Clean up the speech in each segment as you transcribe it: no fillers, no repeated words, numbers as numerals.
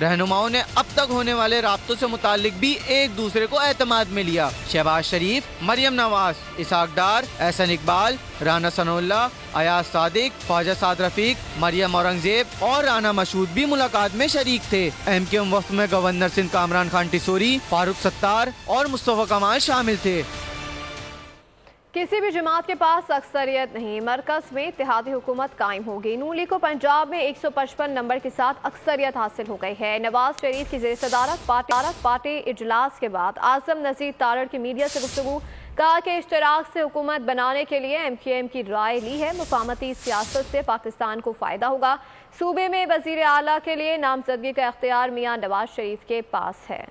رہنماؤں نے اب تک ہونے والے رابطوں سے متعلق بھی ایک دوسرے کو اعتماد میں لیا۔ شہباز شریف، مریم نواز، اسحاق ڈار، احسن اقبال، رانا ثناء اللہ، ایاز صادق، خواجہ سعد رفیق، مریم اورنگزیب اور رانا مشہود بھی ملاقات میں شریک تھے۔ ایم کیو ایم وفد میں گورنر سندھ کامران خان ٹیسوری، فاروق ستار اور مصطفیٰ کمال شامل تھے۔ کسی بھی جماعت کے پاس اکثریت نہیں، مرکز میں اتحادی حکومت قائم ہوگی۔ نون لیگ کو پنجاب میں 155 نمبر کے ساتھ اکثریت حاصل ہو گئی ہے۔ نواز شریف کی زیر صدارت پارٹی اجلاس کے بعد اعظم نذیر تارڑ کی میڈیا سے گفتگو، کہا کہ اشتراک سے حکومت بنانے کے لیے ایم کیو ایم کی رائے لی ہے۔ مفاہمتی سیاست سے پاکستان کو فائدہ ہوگا۔ صوبے میں وزیر اعلیٰ کے لیے نامزدگی کا اختیار میاں نواز شریف کے پاس ہے۔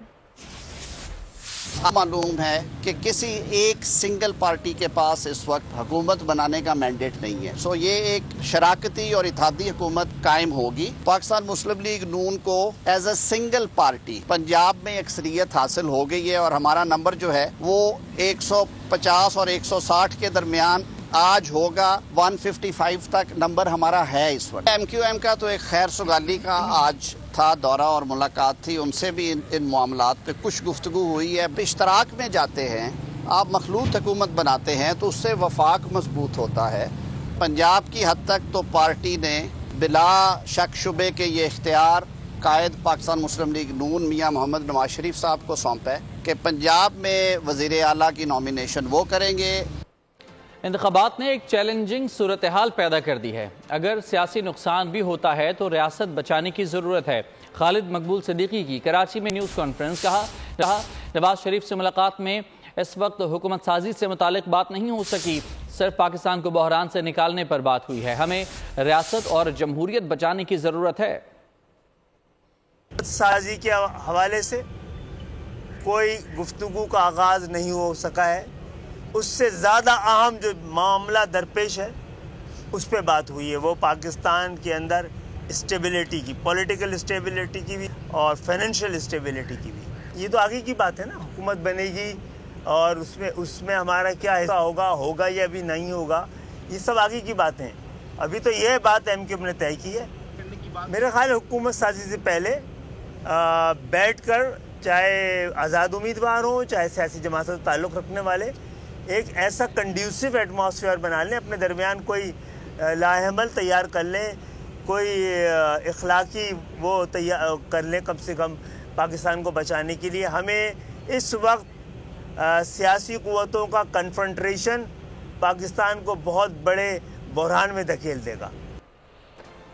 معلوم ہے کہ کسی ایک سنگل پارٹی کے پاس اس وقت حکومت بنانے کا مینڈیٹ نہیں ہے، سو یہ ایک شراکتی اور اتحادی حکومت قائم ہوگی۔ پاکستان مسلم لیگ نون کو as a single party Punjab میں اکثریت حاصل ہو گئی ہے، اور ہمارا نمبر جو ہے وہ 150 اور 160 کے درمیان آج ہوگا، 155 تک نمبر ہمارا ہے اس وقت۔ ایم کیو ایم کا تو ایک خیر سگالی کا آج تھا دورہ اور ملاقات تھی، ان سے بھی ان معاملات پہ کچھ گفتگو ہوئی ہے۔ اشتراک میں جاتے ہیں، آپ مخلوط حکومت بناتے ہیں تو اس سے وفاق مضبوط ہوتا ہے۔ پنجاب کی حد تک تو پارٹی نے بلا شک شبے کے یہ اختیار قائد پاکستان مسلم لیگ نون میاں محمد نواز شریف صاحب کو سونپا ہے کہ پنجاب میں وزیر اعلیٰ کی نامینیشن وہ کریں گے۔ انتخابات نے ایک چیلنجنگ صورتحال پیدا کر دی ہے۔ اگر سیاسی نقصان بھی ہوتا ہے تو ریاست بچانے کی ضرورت ہے۔ خالد مقبول صدیقی کی کراچی میں نیوز کانفرنس، کہا نواز شریف سے ملاقات میں اس وقت حکومت سازی سے متعلق بات نہیں ہو سکی، صرف پاکستان کو بحران سے نکالنے پر بات ہوئی ہے۔ ہمیں ریاست اور جمہوریت بچانے کی ضرورت ہے۔ سازی کے حوالے سے کوئی گفتگو کا آغاز نہیں ہو سکا ہے، اس سے زیادہ اہم جو معاملہ درپیش ہے اس پہ بات ہوئی ہے، وہ پاکستان کے اندر اسٹیبلٹی کی، پولیٹیکل اسٹیبلٹی کی بھی اور فائنینشیل اسٹیبلٹی کی بھی۔ یہ تو آگے کی بات ہے نا، حکومت بنے گی اور اس میں ہمارا کیا حصہ ہوگا یا بھی نہیں ہوگا، یہ سب آگے کی باتیں ہیں۔ ابھی تو یہ بات ایم کیو ایم نے طے کی ہے۔ میرے خیال حکومت سازی سے پہلے بیٹھ کر، چاہے آزاد امیدوار ہوں چاہے سیاسی جماعت سے تعلق رکھنے والے، ایک ایسا کنڈیوسیو ایٹماسفیئر بنا لیں، اپنے درمیان کوئی لاہ عمل تیار کر لیں، کوئی اخلاقی وہ تیار کر لیں کم سے کم پاکستان کو بچانے کے لیے۔ ہمیں اس وقت سیاسی قوتوں کا کنفرنٹریشن پاکستان کو بہت بڑے بحران میں دھکیل دے گا۔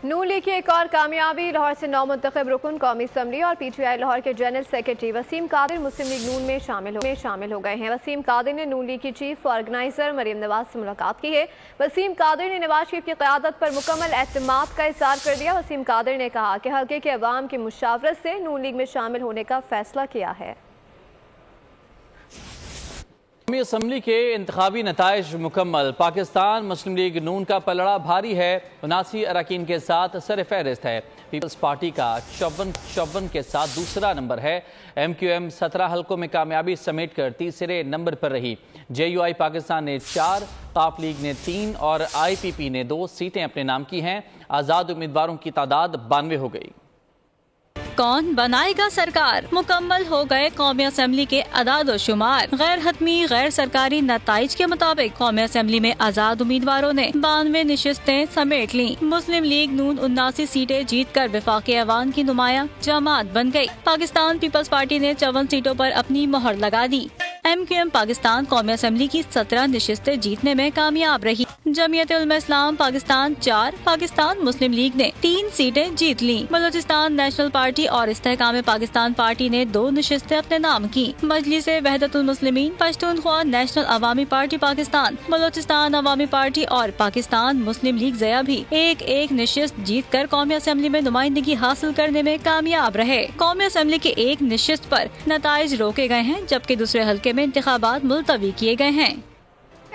نون لیگ کی ایک اور کامیابی، لاہور سے 9 منتخب رکن قومی اسمبلی اور پی ٹی آئی لاہور کے جنرل سیکرٹری وسیم قادر مسلم لیگ نون میں شامل ہو گئے ہیں۔ وسیم قادر نے نون لیگ کی چیف آرگنائزر مریم نواز سے ملاقات کی ہے۔ وسیم قادر نے نواز شریف کی قیادت پر مکمل اعتماد کا اظہار کر دیا۔ وسیم قادر نے کہا کہ حلقے کے عوام کی مشاورت سے نون لیگ میں شامل ہونے کا فیصلہ کیا ہے۔ قومی اسمبلی کے انتخابی نتائج مکمل، پاکستان مسلم لیگ نون کا پلڑا بھاری ہے، 79 اراکین کے ساتھ سر فہرست ہے۔ پیپلز پارٹی کا 54 کے ساتھ دوسرا نمبر ہے۔ ایم کیو ایم 17 حلقوں میں کامیابی سمیٹ کر تیسرے نمبر پر رہی۔ جے یو آئی پاکستان نے 4، قاف لیگ نے 3 اور آئی پی پی نے 2 سیٹیں اپنے نام کی ہیں۔ آزاد امیدواروں کی تعداد 92 ہو گئی۔ کون بنائے گا سرکار؟ مکمل ہو گئے قومی اسمبلی کے اعداد و شمار۔ غیر حتمی غیر سرکاری نتائج کے مطابق قومی اسمبلی میں آزاد امیدواروں نے 92 نشستیں سمیٹ لیں۔ مسلم لیگ نون 79 سیٹیں جیت کر وفاقی ایوان کی نمایاں جماعت بن گئی۔ پاکستان پیپلز پارٹی نے 54 سیٹوں پر اپنی مہر لگا دی۔ ایم کیو ایم پاکستان قومی اسمبلی کی 17 نشستیں جیتنے میں کامیاب رہی۔ جمعیت علماء اسلام پاکستان 4، پاکستان مسلم لیگ نے 3 سیٹیں جیت لیں۔ بلوچستان نیشنل پارٹی اور استحکام پاکستان پارٹی نے 2 نشستیں اپنے نام کی۔ مجلس وحدت المسلمین پشتونخوا نیشنل عوامی پارٹی پاکستان، بلوچستان عوامی پارٹی اور پاکستان مسلم لیگ ضیا بھی ایک نشست جیت کر قومی اسمبلی میں نمائندگی حاصل کرنے میں کامیاب رہے۔ قومی اسمبلی کی ایک نشست پر نتائج روکے گئے ہیں، جبکہ دوسرے حلقے میں انتخابات ملتوی کیے گئے ہیں۔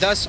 10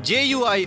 JUI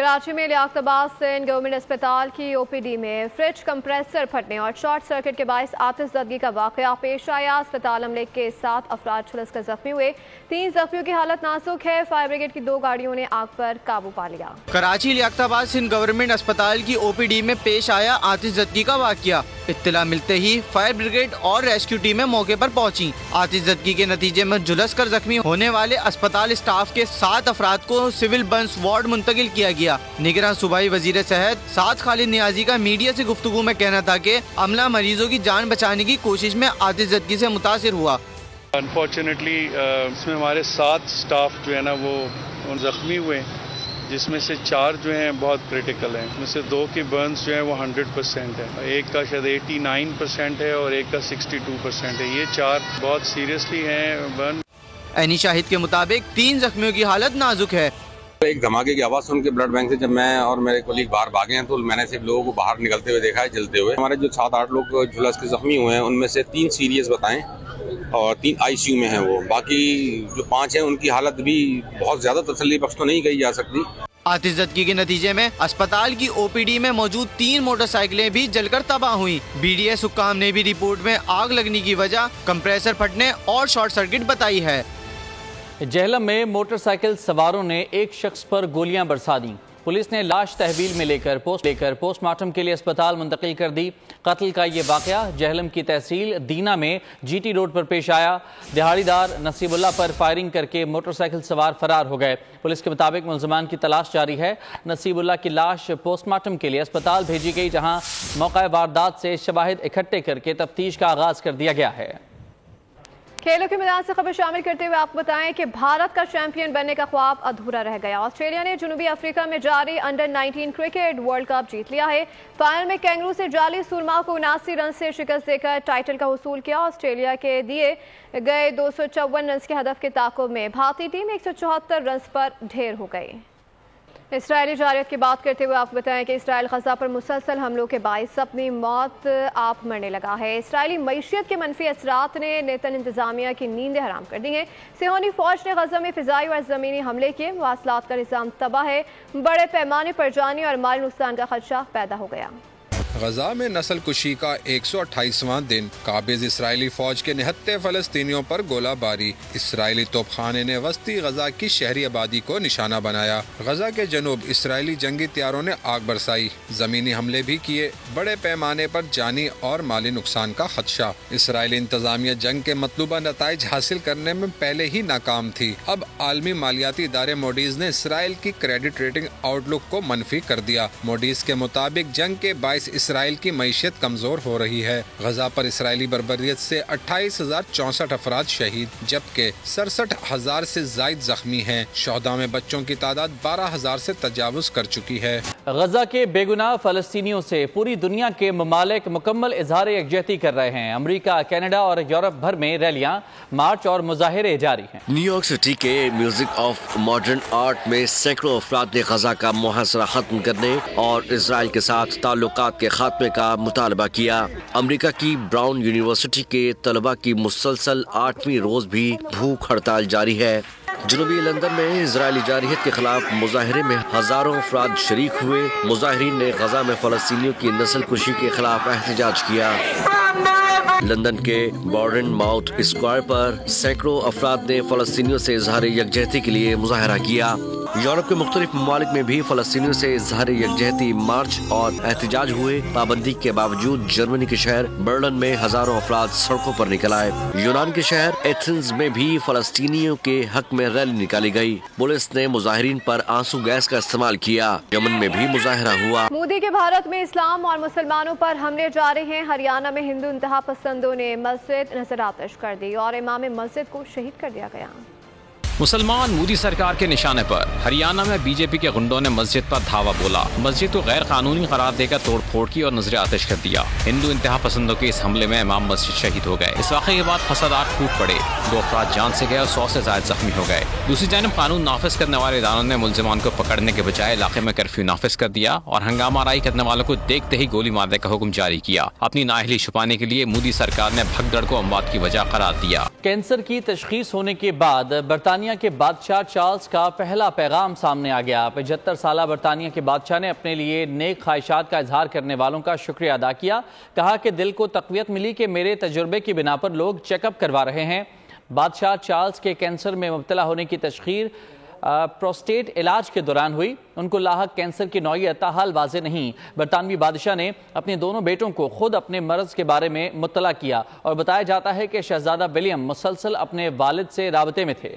کراچی میں لیاقتآباد سندھ گورنمنٹ اسپتال کی OPD میں فریج کمپریسر پھٹنے اور شارٹ سرکٹ کے باعث آتش زدگی کا واقعہ پیش آیا۔ اسپتال عملے کے 7 افراد جھلس کر زخمی ہوئے، 3 زخمیوں کی حالت نازک ہے۔ فائر بریگیڈ کی 2 گاڑیوں نے آگ پر قابو پا لیا۔ کراچی لیاقتآباد سندھ گورنمنٹ اسپتال کی OPD میں پیش آیا آتش زدگی کا واقعہ۔ اطلاع ملتے ہی فائر بریگیڈ اور ریسکیو ٹیمیں موقع پر پہنچی۔ آتش زدگی کے نتیجے میں جھلس کر زخمی ہونے والے اسپتال اسٹاف کے 7 افراد کو سول برنس وارڈ منتقل کیا گیا۔ نگراں صوبائی وزیر صحت سعد خالد نیازی کا میڈیا سے گفتگو میں کہنا تھا کہ عملہ مریضوں کی جان بچانے کی کوشش میں آتش زدگی سے متاثر ہوا۔ انفارچونیٹلی اس میں ہمارے 7 سٹاف جو ہے نا وہ زخمی ہوئے، جس میں سے 4 جو ہیں بہت کریٹیکل ہیں، میں سے 2 کی برنز جو ہیں وہ 100% ہے، ایک کا شاید 89% ہے اور ایک کا 62% ہے۔ یہ 4 بہت سیریسلی ہیں برن۔ اینی شاہد کے مطابق 3 زخمیوں کی حالت نازک ہے۔ ایک دھماکے کی آواز سن کے بلڈ بینک سے جب میں اور میرے کولیگ باہر بھاگے ہیں تو میں نے صرف لوگوں کو باہر نکلتے ہوئے دیکھا ہے جلتے ہوئے۔ ہمارے جو 7-8 لوگ جھلس کے زخمی ہوئے ہیں ان میں سے 3 سیریس بتائیں اور 3 ICU میں ہیں، وہ باقی جو 5 ہیں ان کی حالت بھی بہت زیادہ تسلی بخش تو نہیں کہی جا سکتی۔ آتش زدگی کے نتیجے میں اسپتال کی OPD میں موجود 3 موٹر سائیکلیں بھی جل کر تباہ ہوئیں۔ BDS حکام نے بھی رپورٹ میں آگ لگنے کی وجہ کمپریسر پھٹنے اور شارٹ سرکٹ بتائی ہے۔ جہلم میں موٹر سائیکل سواروں نے ایک شخص پر گولیاں برسا دیں۔ پولیس نے لاش تحویل میں لے کر پوسٹ مارٹم کے لیے اسپتال منتقل کر دی۔ قتل کا یہ واقعہ جہلم کی تحصیل دینا میں GT روڈ پر پیش آیا۔ دہاڑی دار نصیب اللہ پر فائرنگ کر کے موٹر سائیکل سوار فرار ہو گئے۔ پولیس کے مطابق ملزمان کی تلاش جاری ہے۔ نصیب اللہ کی لاش پوسٹ مارٹم کے لیے اسپتال بھیجی گئی، جہاں موقع واردات سے شواہد اکٹھے کر کے تفتیش کا آغاز کر دیا گیا ہے۔ کھیلوں کے میدان سے خبر شامل کرتے ہوئے آپ کو بتائیں کہ بھارت کا چیمپئن بننے کا خواب ادھورا رہ گیا۔ آسٹریلیا نے جنوبی افریقہ میں جاری انڈر-19 کرکٹ ورلڈ کپ جیت لیا ہے۔ فائنل میں کینگرو سے جالی سرما کو 79 رن سے شکست دے کر ٹائٹل کا حصول کیا۔ آسٹریلیا کے دیے گئے 254 رنز کے ہدف کے تعاقب میں بھارتی ٹیم 174 رنز پر ڈھیر ہو گئی۔ اسرائیلی جارحیت کی بات کرتے ہوئے آپ کو بتائیں کہ اسرائیل غزہ پر مسلسل حملوں کے باعث اپنی موت آپ مرنے لگا ہے۔ اسرائیلی معیشت کے منفی اثرات نے نیتن انتظامیہ کی نیندیں حرام کر دی ہیں۔ صہیونی فوج نے غزہ میں فضائی اور زمینی حملے کیے، مواصلات کا نظام تباہ ہے، بڑے پیمانے پر جانی اور مالی نقصان کا خدشہ پیدا ہو گیا۔ غزہ میں نسل کشی کا 128واں دن، قابض اسرائیلی فوج کے نہتے فلسطینیوں پر گولہ باری۔ اسرائیلی توپخانے نے وسطی غزہ کی شہری آبادی کو نشانہ بنایا۔ غزہ کے جنوب اسرائیلی جنگی طیاروں نے آگ برسائی، زمینی حملے بھی کیے، بڑے پیمانے پر جانی اور مالی نقصان کا خدشہ۔ اسرائیلی انتظامیہ جنگ کے مطلوبہ نتائج حاصل کرنے میں پہلے ہی ناکام تھی۔ اب عالمی مالیاتی ادارے موڈیز نے اسرائیل کی کریڈٹ ریٹنگ آؤٹ لک کو منفی کر دیا۔ موڈیز کے مطابق جنگ کے باعث اسرائیل کی معیشت کمزور ہو رہی ہے۔ غزہ پر اسرائیلی بربریت سے 28,064 افراد شہید، جبکہ 67,000 سے زائد زخمی ہیں۔ شہداء میں بچوں کی تعداد 12,000 سے تجاوز کر چکی ہے۔ غزہ کے بے گناہ فلسطینیوں سے پوری دنیا کے ممالک مکمل اظہار یکجہتی کر رہے ہیں۔ امریکہ، کینیڈا اور یورپ بھر میں ریلیاں، مارچ اور مظاہرے جاری ہیں۔ نیو یارک سٹی کے میوزک آف ماڈرن آرٹ میں سینکڑوں افراد نے غزہ کا محاصرہ ختم کرنے اور اسرائیل کے ساتھ تعلقات کے خاتمے کا مطالبہ کیا۔ امریکہ کی براؤن یونیورسٹی کے طلباء کی مسلسل 8ویں روز بھی بھوک ہڑتال جاری ہے۔ جنوبی لندن میں اسرائیلی جارحیت کے خلاف مظاہرے میں ہزاروں افراد شریک ہوئے۔ مظاہرین نے غزہ میں فلسطینیوں کی نسل کشی کے خلاف احتجاج کیا۔ لندن کے بارن ماؤتھ اسکوائر پر سینکڑوں افراد نے فلسطینیوں سے اظہار یکجہتی کے لیے مظاہرہ کیا۔ یورپ کے مختلف ممالک میں بھی فلسطینیوں سے اظہار یکجہتی مارچ اور احتجاج ہوئے۔ پابندی کے باوجود جرمنی کے شہر برلن میں ہزاروں افراد سڑکوں پر نکل آئے۔ یونان کے شہر ایتھنز میں بھی فلسطینیوں کے حق میں ریلی نکالی گئی۔ پولیس نے مظاہرین پر آنسو گیس کا استعمال کیا۔ یمن میں بھی مظاہرہ ہوا۔ مودی کے بھارت میں اسلام اور مسلمانوں پر حملے جاری ہیں۔ ہریانہ میں ہندو انتہا پسندوں نے مسجد نظر آتش کر دی اور امام مسجد کو شہید کر دیا گیا۔ مسلمان مودی سرکار کے نشانے پر ہریانہ میں بی جے پی کے غنڈوں نے مسجد پر دھاوا بولا، مسجد کو غیر قانونی قرار دے کر توڑ پھوڑ کی اور نظر آتش کر دیا۔ ہندو انتہا پسندوں کے اس حملے میں امام مسجد شہید ہو گئے۔ اس واقعے کے بعد فسادات پھوٹ پڑے، 2 افراد جان سے گئے اور 100 سے زائد زخمی ہو گئے۔ دوسری جانب قانون نافذ کرنے والے اداروں نے ملزمان کو پکڑنے کے بجائے علاقے میں کرفیو نافذ کر دیا اور ہنگامہ آرائی کرنے والوں کو دیکھتے ہی گولی مارنے کا حکم جاری کیا۔ اپنی نااہلی چھپانے کے لیے مودی سرکار نے بھگدڑ کو اموات کی وجہ قرار دیا۔ کینسر کی تشخیص ہونے کے بعد برطانیہ برطانیہ کے بادشاہ چارلز کا پہلا پیغام سامنے آ گیا۔ 75 سالہ برطانیہ کے بادشاہ نے اپنے لیے نیک خواہشات کا اظہار کرنے والوں کا شکریہ ادا کیا۔ کہا کہ دل کو تقویت ملی کہ میرے تجربے کی بنا پر لوگ چیک اپ کروا رہے ہیں۔ بادشاہ چارلز کے کینسر میں مبتلا ہونے کی تشخیص پروسٹیٹ علاج کے دوران ہوئی۔ ان کو لاحق کینسر کی نوعیت تاحال واضح نہیں۔ برطانوی بادشاہ نے اپنے دونوں بیٹوں کو خود اپنے مرض کے بارے میں مطلع کیا اور بتایا جاتا ہے کہ شہزادہ ولیم مسلسل اپنے والد سے رابطے میں تھے۔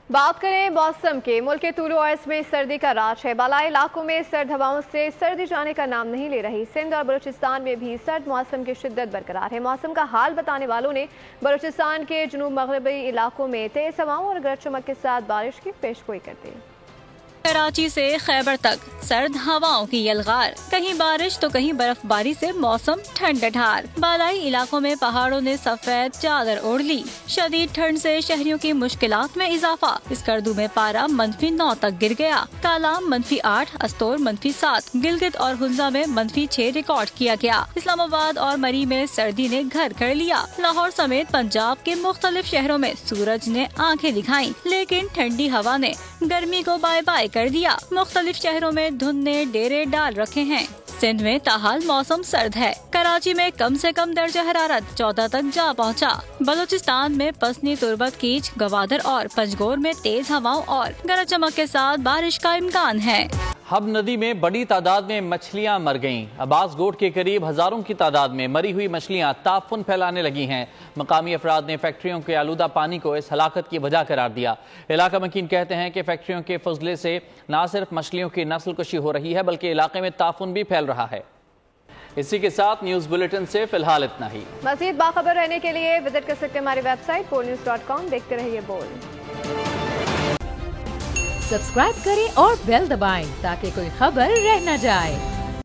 بات کریں موسم کے، ملک کے طول و عرض میں سردی کا راج ہے۔ بالائی علاقوں میں سرد ہواؤں سے سردی جانے کا نام نہیں لے رہی۔ سندھ اور بلوچستان میں بھی سرد موسم کی شدت برقرار ہے۔ موسم کا حال بتانے والوں نے بلوچستان کے جنوب مغربی علاقوں میں تیز ہواؤں اور گرج چمک کے ساتھ بارش کی پیشگوئی کر دی۔ کراچی سے خیبر تک سرد ہواؤں کی یلغار، کہیں بارش تو کہیں برف باری سے موسم ٹھنڈ ڈھار۔ بالائی علاقوں میں پہاڑوں نے سفید چادر اوڑھ لی۔ شدید ٹھنڈ سے شہریوں کی مشکلات میں اضافہ۔ اسکردو میں پارہ -9 تک گر گیا۔ کالام -8، استور -7، گلگت اور ہنزا میں -6 ریکارڈ کیا گیا۔ اسلام آباد اور مری میں سردی نے گھر کر لیا۔ لاہور سمیت پنجاب کے مختلف شہروں میں سورج نے آنکھیں دکھائیں، لیکن ٹھنڈی ہوا نے گرمی کو بائے بائے کر دیا۔ مختلف شہروں میں دھند نے ڈیرے ڈال رکھے ہیں۔ سندھ میں تاحال موسم سرد ہے۔ کراچی میں کم سے کم درجہ حرارت 14 تک جا پہنچا۔ بلوچستان میں پسنی، تربت، کیچ، گوادر اور پنجگور میں تیز ہواؤں اور گرج چمک کے ساتھ بارش کا امکان ہے۔ حب ندی میں بڑی تعداد میں مچھلیاں مر گئیں۔ عباس گوٹ کے قریب ہزاروں کی تعداد میں مری ہوئی مچھلیاں تعفن پھیلانے لگی ہیں۔ مقامی افراد نے فیکٹریوں کے آلودہ پانی کو اس ہلاکت کی وجہ قرار دیا۔ علاقہ مکین کہتے ہیں کہ فیکٹریوں کے فضلے سے نہ صرف مچھلیوں کی نسل کشی ہو رہی ہے بلکہ علاقے میں تعفن بھی پھیل رہا ہے۔ اسی کے ساتھ نیوز بلیٹن سے فی الحال اتنا ہی۔ مزید باخبر رہنے کے لیے وزٹ کر سکتے ہیں ہماری ویب سائٹ bolnews.com۔ دیکھتے رہیے بول۔ سبسکرائب کریں اور بیل دبائیں تاکہ کوئی خبر رہ نہ جائے۔